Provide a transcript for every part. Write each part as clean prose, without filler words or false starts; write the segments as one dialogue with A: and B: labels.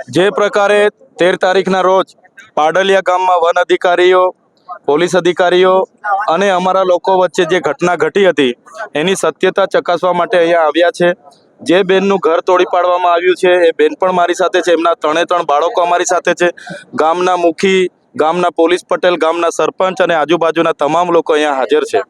A: જે પ્રકારે 13 તારીખના રોજ પાડલિયા ગામમાં વન અધિકારીઓ, પોલીસ અધિકારીઓ અને અમારા લોકો વચ્ચે જે ઘટના ઘટી હતી એની સત્યતા ચકાસવા માટે અહીંયા આવ્યા છે. જે બેનનું ઘર તોડી પાડવામાં આવ્યું છે એ બેન પણ મારી સાથે છે. એમના 3 બાળકો અમારી સાથે છે. ગામના મુખી, ગામના પોલીસ પટેલ, ગામના સરપંચ અને આજુબાજુના તમામ લોકો અહીંયા હાજર છે.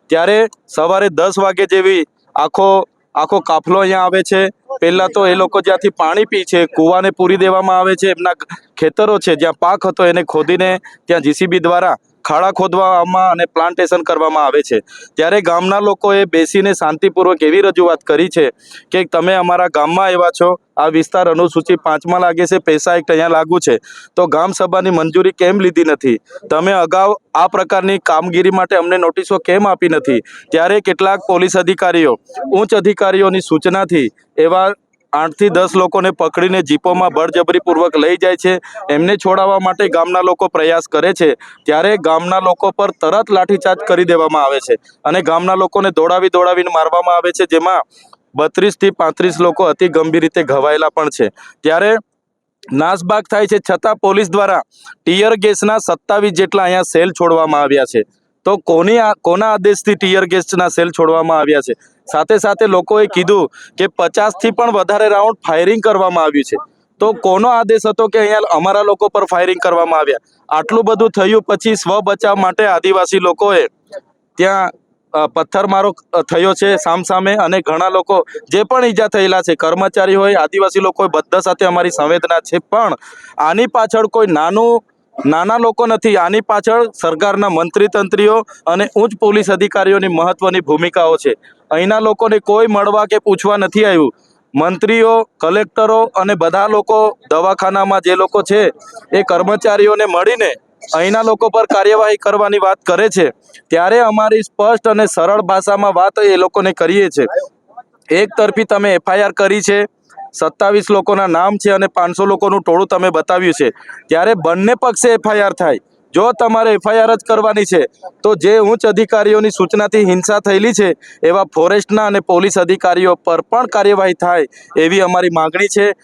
A: ત્યારે સવારે 10 વાગે જેવી આખો કાફલો અહીંયા આવે છે. પહેલા તો એ લોકો જ્યાંથી પાણી પી છે કૂવાને પૂરી દેવામાં આવે છે. એમના ખેતરો છે જ્યાં પાક હતો એને ખોદીને ત્યાં જીસીબી દ્વારા ખાડા ખોદવામાં અને પ્લાન્ટેશન કરવામાં આવે છે. ત્યારે ગામના લોકોએ બેસીને શાંતિપૂર્વક એવી રજૂઆત કરી છે કે તમે અમારા ગામમાં આવ્યા છો, આ વિસ્તાર અનુસૂચિ 5માં લાગે છે, પૈસા એક્ટ અહીંયા લાગુ છે, તો ગામ સભાની મંજૂરી કેમ લીધી નથી? તમે અગાઉ આ પ્રકારની કામગીરી માટે અમને નોટિસો કેમ આપી નથી? ત્યારે કેટલાક પોલીસ અધિકારીઓ, ઉચ્ચ અધિકારીઓની સૂચનાથી એવા 8 થી 10 લોકોને પકડીને જીપોમાં બળજબરીપૂર્વક લઈ જાય છે. એમને છોડાવવા માટે ગામના લોકો પ્રયાસ કરે છે ત્યારે ગામના લોકો પર તરત લાઠીચાર્જ કરી દેવામાં આવે છે અને ગામના લોકોને દોડાવીને મારવામાં આવે છે, જેમાં 32 થી 35 લોકો અતિ ગંભીર રીતે ઘવાયેલા પણ છે. ત્યારે નાસભાગ થાય છે છતાં પોલીસ દ્વારા ટીયર ગેસના 27 જેટલા અહીંયા સેલ છોડવામાં આવ્યા છે. તો કોના આદેશથી ટીયર ગેસના સેલ છોડવામાં આવ્યા છે? સાથે સાથે લોકોએ કીધું કે 50થી પણ વધારે રાઉન્ડ ફાયરિંગ કરવામાં આવ્યું છે. તો કોનો આદેશ હતો કે અહીંયા અમારા લોકો પર ફાયરિંગ કરવામાં આવ્યા? આટલું બધું થયું પછી સ્વ બચાવ માટે આદિવાસી લોકોએ ત્યાં પથ્થરમારો થયો છે સામસામે, અને ઘણા લોકો જે પણ ઈજા થયેલા છે, કર્મચારી હોય, આદિવાસી લોકો હોય, બધા સાથે અમારી સંવેદના છે. પણ આની પાછળ કોઈ નાના લોકો નથી. આની પાછળ સરકારના મંત્રી તંત્રીઓ અને ઉચ્ચ પોલીસ અધિકારીઓની મહત્વની ભૂમિકાઓ છે. અહીંના લોકોને કોઈ મળવા કે પૂછવા નથી આવ્યું. મંત્રીઓ, કલેક્ટરો અને બધા લોકો દવાખાનામાં જે લોકો છે એ કર્મચારીઓને મળીને અહીંના લોકો પર કાર્યવાહી કરવાની વાત કરે છે. ત્યારે અમારી સ્પષ્ટ અને સરળ ભાષામાં વાત એ લોકોને કરીએ છીએ. એક તરફી તમે એફઆઈઆર કરી છે, 27 લોકોના નામ છે અને 500 લોકોનું ટોળું તમે બતાવ્યું છે. ત્યારે બંને પક્ષે એફઆઈઆર થાય. જો તમારે એફઆઈઆર જ કરવાની છે તો જે ઉચ્ચ અધિકારીઓની સૂચનાથી હિંસા થયેલી છે એવા ફોરેસ્ટના અને પોલીસ અધિકારીઓ પર પણ કાર્યવાહી થાય એવી અમારી માગણી છે.